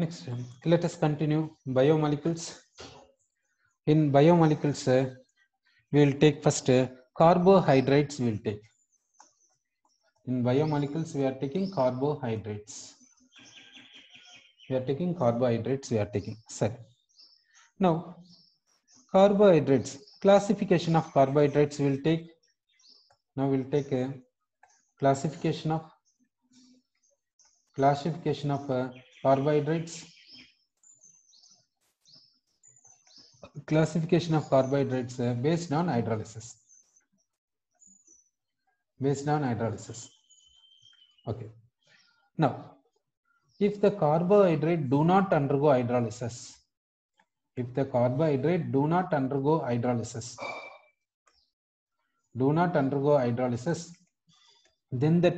Next, let us continue biomolecules. In biomolecules, we will take first carbohydrates. We will take in biomolecules. We are taking carbohydrates. We are taking carbohydrates. We are taking. Sir. Now, carbohydrates. Classification of carbohydrates. We will take. Now we will take a classification of carbohydrates. Classification of carbohydrates based on hydrolysis. Based on hydrolysis. Okay. Now, if the carbohydrate do not undergo hydrolysis, then that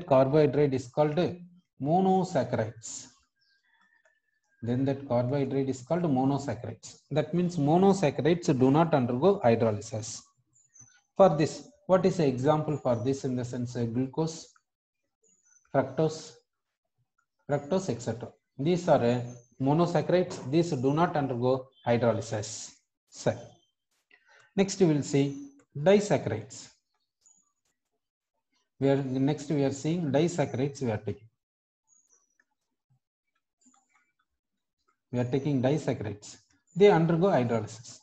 carbohydrate is called monosaccharides. That means monosaccharides do not undergo hydrolysis. For this, what is the example for this? In the sense glucose, fructose, etc. These are monosaccharides. These do not undergo hydrolysis. So, next we will see disaccharides. We are seeing disaccharides. We are taking disaccharides. They undergo hydrolysis.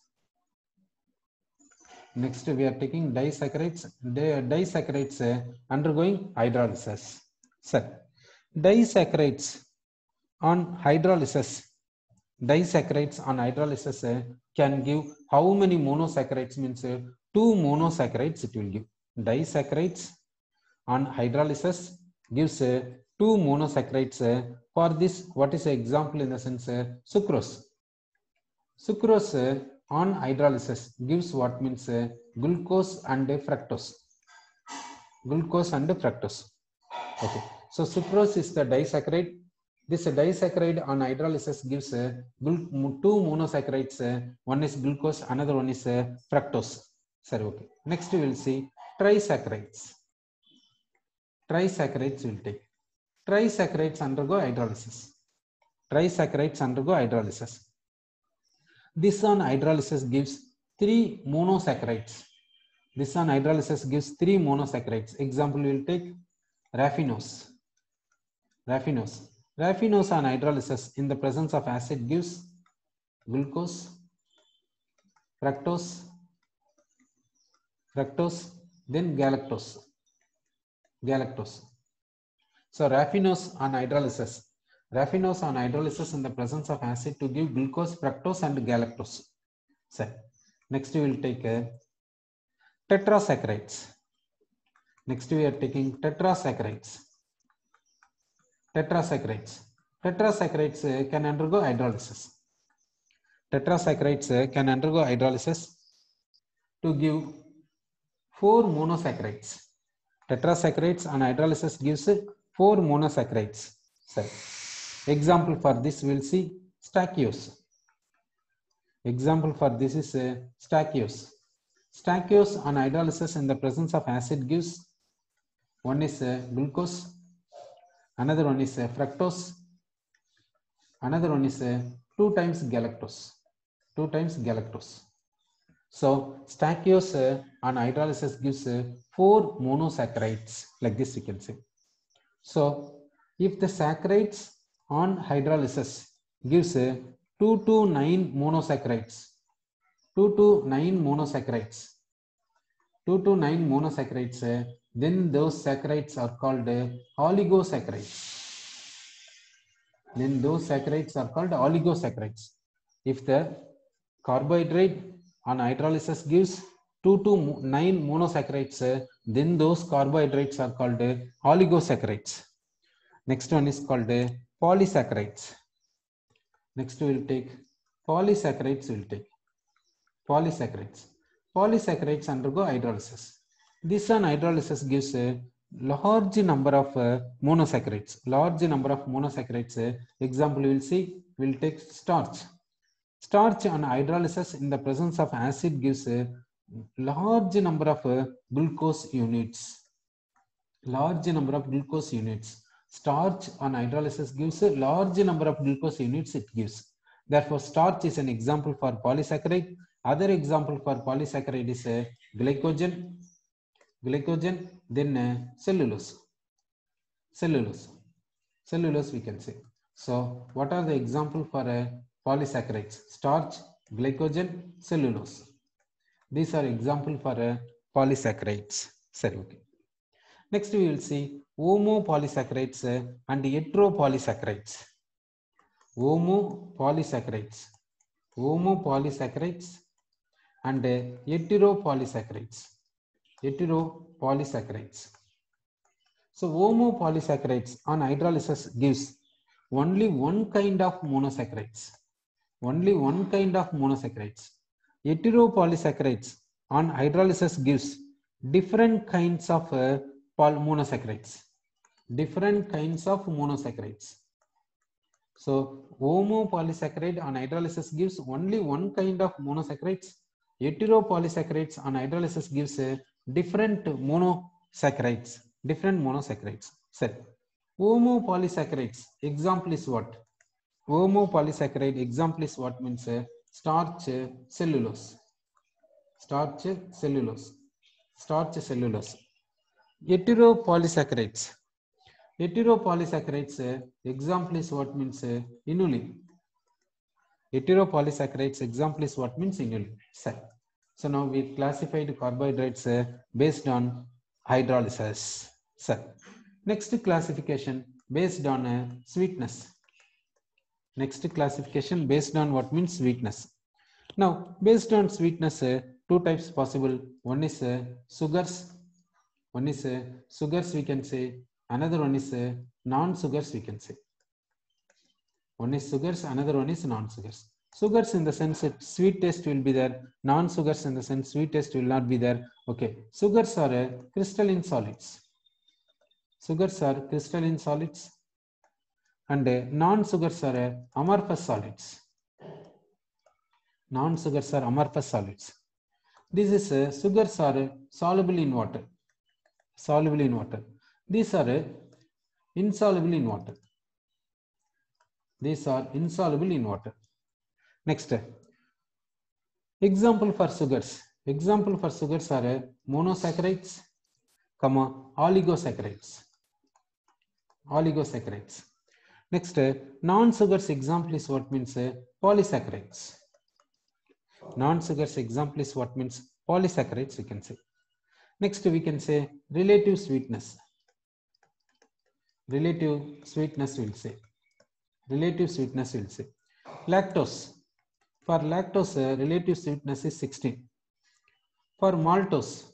Next we are taking disaccharides. Disaccharides undergoing hydrolysis. So, disaccharides on hydrolysis can give how many monosaccharides? Means 2 monosaccharides it will give. Disaccharides on hydrolysis gives 2 monosaccharides. For this, what is the example? In the sense sucrose. Sucrose on hydrolysis gives what? Means glucose and fructose. Okay. So sucrose is the disaccharide. This disaccharide on hydrolysis gives 2 monosaccharides. One is glucose, another one is fructose. Sorry, okay. Next we will see trisaccharides. Trisaccharides will take. Trisaccharides undergo hydrolysis. This on hydrolysis gives 3 monosaccharides. Example we will take raffinose. Raffinose on hydrolysis in the presence of acid gives glucose, fructose, then galactose. So raffinose on hydrolysis in the presence of acid to give glucose, fructose and galactose. So next we will take tetrasaccharides. Next we are taking tetrasaccharides. Tetrasaccharides can undergo hydrolysis. To give 4 monosaccharides. Tetrasaccharides on hydrolysis gives 4 monosaccharides. So, example for this we will see stachyose. Example for this is stachyose. Stachyose on hydrolysis in the presence of acid gives one is glucose, another one is fructose, another one is 2 times galactose. So stachyose on hydrolysis gives 4 monosaccharides, like this you can say. So if the saccharides on hydrolysis gives 2 to 9 monosaccharides, then those saccharides are called oligosaccharides. If the carbohydrate on hydrolysis gives 2 to 9 monosaccharides, then those carbohydrates are called oligosaccharides. Next one is called polysaccharides. Next we will take polysaccharides. Polysaccharides undergo hydrolysis. This on hydrolysis gives a large number of monosaccharides. Example we will see. We will take starch. Starch on hydrolysis in the presence of acid gives a large number of glucose units. Starch on hydrolysis gives a large number of glucose units it gives. Therefore, starch is an example for polysaccharide. Other example for polysaccharide is glycogen, then cellulose we can say. So what are the example for polysaccharides? Starch, glycogen, cellulose. These are example for polysaccharides. Sorry, okay. Next we will see homopolysaccharides and heteropolysaccharides. Homopolysaccharides and heteropolysaccharides. So homopolysaccharides on hydrolysis gives only one kind of monosaccharides. Heteropolysaccharides on hydrolysis gives different kinds of monosaccharides. So homopolysaccharide on hydrolysis gives only one kind of monosaccharides. Heteropolysaccharides on hydrolysis gives different monosaccharides. So homopolysaccharides example is what? Homopolysaccharide example is what? Means starch, cellulose. Heteropolysaccharides example is what? Means inulin. Heteropolysaccharides example is what? Means inulin. So now we classified carbohydrates based on hydrolysis. Next classification based on sweetness. Next classification based on what? Means sweetness. Now based on sweetness, two types possible. One is sugars. We can say. Another one is non-sugars, we can say. One is sugars, another one is non-sugars. Sugars in the sense that sweet taste will be there. Non-sugars in the sense sweet taste will not be there. Okay. Sugars are crystalline solids. And non-sugars are amorphous solids. This is sugars are soluble in water. These are insoluble in water. Next, example for sugars are monosaccharides, oligosaccharides. Next, non-sugars example is what? Means polysaccharides. Non-sugars example is what? Means polysaccharides, we can say. Next, we can say relative sweetness. Relative sweetness we'll say. Lactose. For lactose, relative sweetness is 16. For maltose,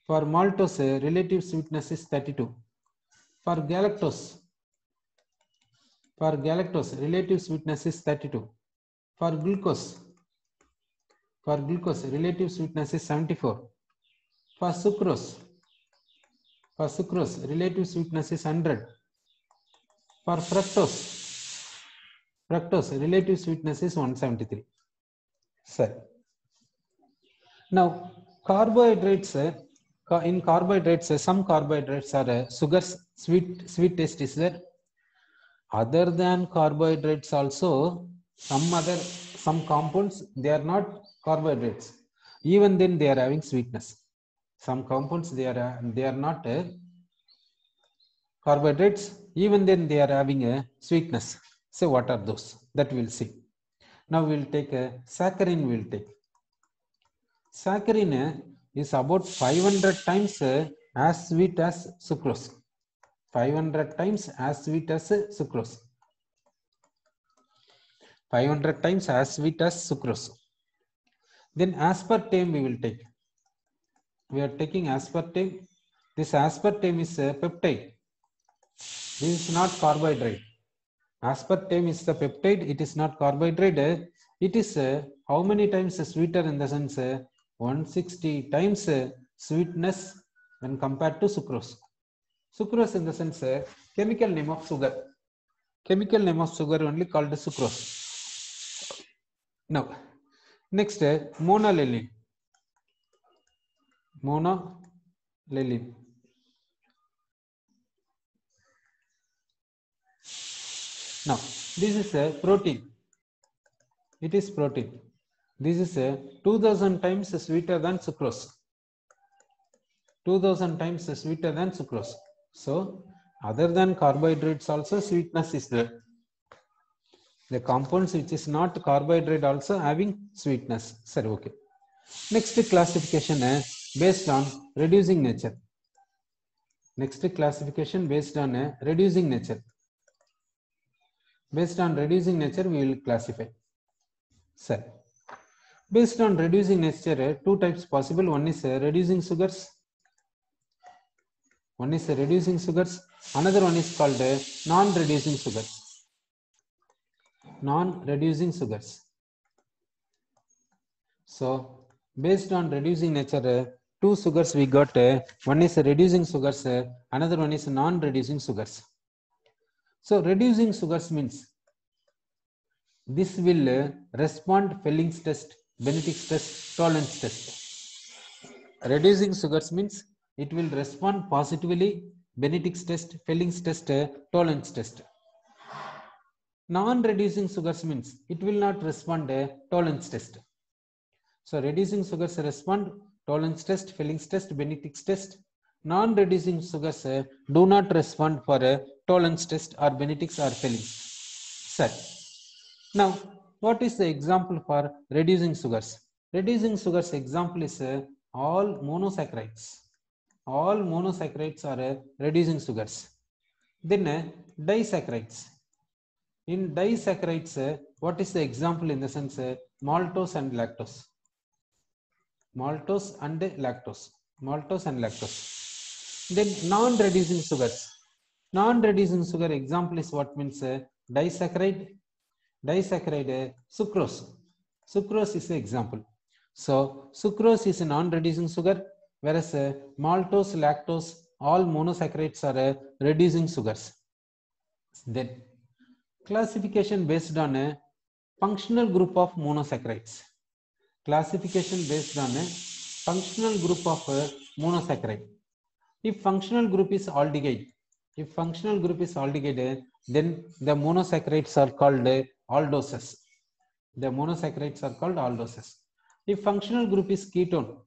relative sweetness is 32. For galactose, relative sweetness is 32. For glucose, relative sweetness is 74. For sucrose, relative sweetness is 100. For fructose, relative sweetness is 173. Now, carbohydrates, in carbohydrates, some carbohydrates are sugars, sweet taste is there. Other than carbohydrates also, some compounds, they are not carbohydrates. Even then they are having sweetness. Some compounds, they are not carbohydrates. Even then they are having a sweetness. So what are those? That we'll see. Now we'll take a saccharin. Saccharin is about 500 times as sweet as sucrose. 500 times as sweet as sucrose. 500 times as sweet as sucrose. Then aspartame we will take. We are taking aspartame. This aspartame is a peptide. This is not carbohydrate. Aspartame is the peptide. It is not carbohydrate. It is how many times sweeter in the sense 160 times sweetness when compared to sucrose. Sucrose in the sense chemical name of sugar. Chemical name of sugar only called sucrose. Now, next monolalline. Now, this is a protein. It is protein. This is a 2000 times sweeter than sucrose. 2000 times sweeter than sucrose. So, other than carbohydrates also sweetness is there. The compounds which is not carbohydrate also having sweetness. Sir, okay. Next classification based on reducing nature. Next classification based on reducing nature. Based on reducing nature, we will classify. Sir, based on reducing nature, two types possible. One is reducing sugars. One is reducing sugars. Another one is called non-reducing sugars. Non-reducing sugars. So, based on reducing nature, two sugars we got. One is reducing sugars. Another one is non-reducing sugars. So, reducing sugars means this will respond Felling's test, Benedict's test, tolerance test. Reducing sugars means it will respond positively Benedict's test, Felling's test, tolerance test. Non-reducing sugars means it will not respond tolerance test. So reducing sugars respond tolerance test, Felling's test, Benedict's test. Non-reducing sugars do not respond for a tolerance test or Benedict's or Felling's. Sir. Now, what is the example for reducing sugars? Reducing sugars example is all monosaccharides. All monosaccharides are reducing sugars. Then disaccharides. In disaccharides, what is the example in the sense maltose and lactose? Maltose and lactose. Maltose and lactose. Then non-reducing sugars. Non-reducing sugar example is what means disaccharide. Disaccharide sucrose. Sucrose is the example. So sucrose is a non-reducing sugar, whereas maltose, lactose, all monosaccharides are reducing sugars. Then classification based on a functional group of monosaccharides. Classification based on a functional group of monosaccharide. If functional group is aldehyde, then the monosaccharides are called aldoses. The monosaccharides are called aldoses. If functional group is ketone,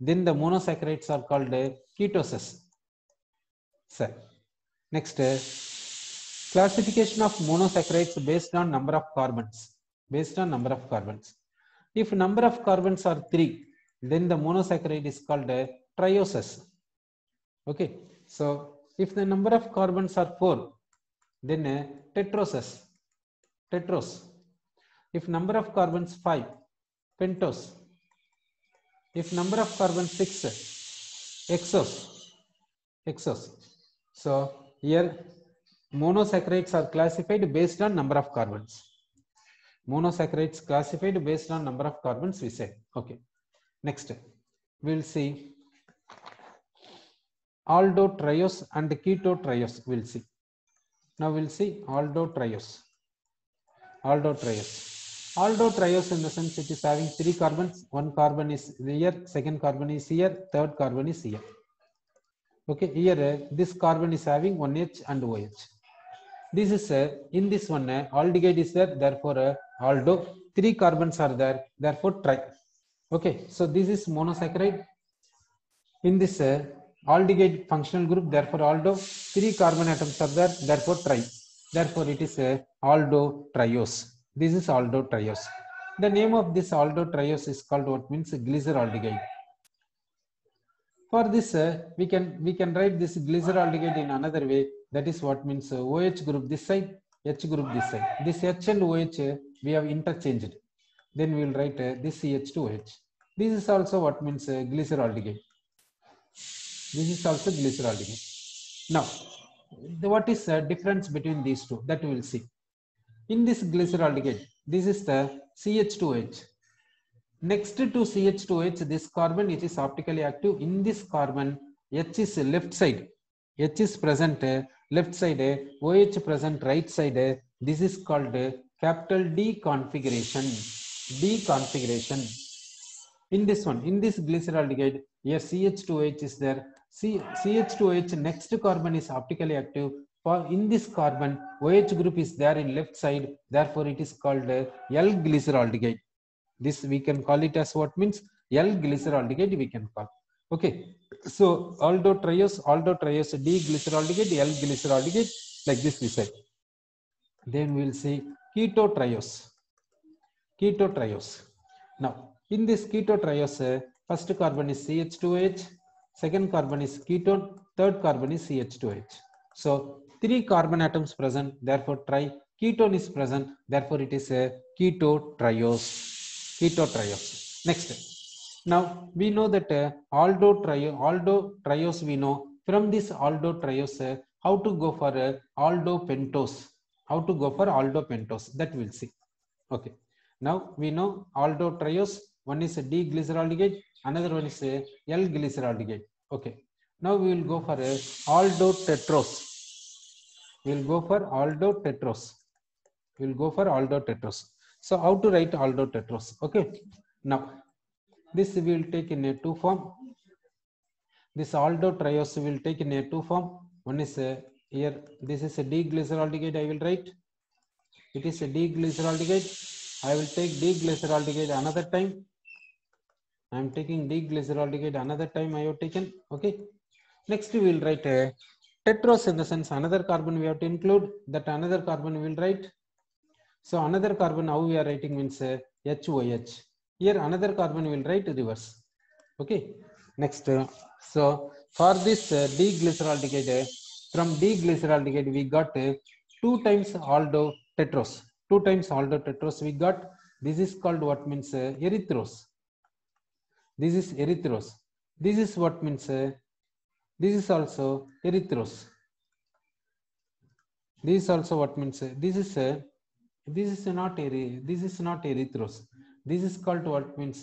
then the monosaccharides are called ketoses. Sir. Next, classification of monosaccharides based on number of carbons. Based on number of carbons. If number of carbons are 3, then the monosaccharide is called trioses. Okay. So if the number of carbons are 4, then tetroses. Tetros. If number of carbons 5, pentose. If number of carbons 6, exos. So here monosaccharides are classified based on number of carbons. Monosaccharides classified based on number of carbons, we said. Okay. Next, we will see aldotriose and ketotriose. We'll see. Now we'll see aldotriose. Aldotriose in the sense it is having 3 carbons. 1 carbon is here, 2nd carbon is here, 3rd carbon is here. Okay, here this carbon is having 1H and OH. This is in this one aldehyde is there, therefore aldo. 3 carbons are there, therefore tri. Okay, so this is monosaccharide. In this aldehyde functional group, therefore aldo. 3 carbon atoms are there, therefore tri. Therefore it is aldotriose. This is aldotriose. The name of this aldotriose is called what means glyceraldehyde. For this, we can write this glyceraldehyde in another way. That is what means OH group this side, H group this side. This H and OH we have interchanged. Then we will write this CH to OH. This is also what means glyceraldehyde. This is also glyceraldehyde. Now, what is the difference between these two? That we will see. In this glyceraldehyde, this is the CH2H. Next to CH2H, this carbon which is optically active. In this carbon, H is left side. H is present left side, OH present right side. This is called capital D configuration. D configuration. In this one, in this glyceraldehyde, here CH2H is there. CH2H next carbon is optically active. in this carbon, OH group is there in left side, therefore it is called L-glyceraldehyde. This we can call it as what means L-glyceraldehyde we can call. Okay, so aldose, D-glyceraldehyde, L-glyceraldehyde, like this we said. Then we will see ketotriose. Now, in this ketotriose, first carbon is CH2H, second carbon is ketone, third carbon is CH2H. So, 3 carbon atoms present, therefore ketone is present, therefore it is a ketotriose. Next, now we know that aldotriose we know. From this aldotriose, how to go for aldopentose? How to go for aldopentose? That we'll see. Okay. Now we know aldotriose. One is a D-glyceraldehyde, another one is a L-glyceraldehyde. Okay. Now we will go for a aldotetrose. We will go for aldotetrose. So how to write aldotetrose? Okay. Now this we will take in a 2 form. This aldotriose will take in a 2 form. One is here. This is a D-glyceraldehyde. I will write. It is a D-glyceraldehyde. I will take D-glyceraldehyde another time. I am taking D-glyceraldehyde another time I have taken. Okay. Next we will write a tetrose, in the sense another carbon we have to include. That another carbon we will write. So another carbon how we are writing means HOH. Here another carbon we will write reverse. Okay. Next, so for this D-glyceraldehyde, from D-glyceraldehyde we got 2 times aldotetrose. 2 times aldotetrose we got. This is called what means erythrose. This is erythrose. This is what means this is also erythrose. This is also what means this is not erythrose. This is called what means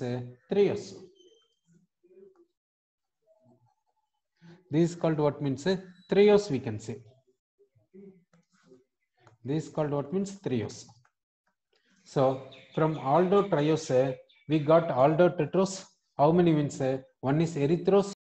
threose. This is called what means threose, we can say. This is called what means threose. So from aldotriose we got aldotetrose. How many means one is erythrose,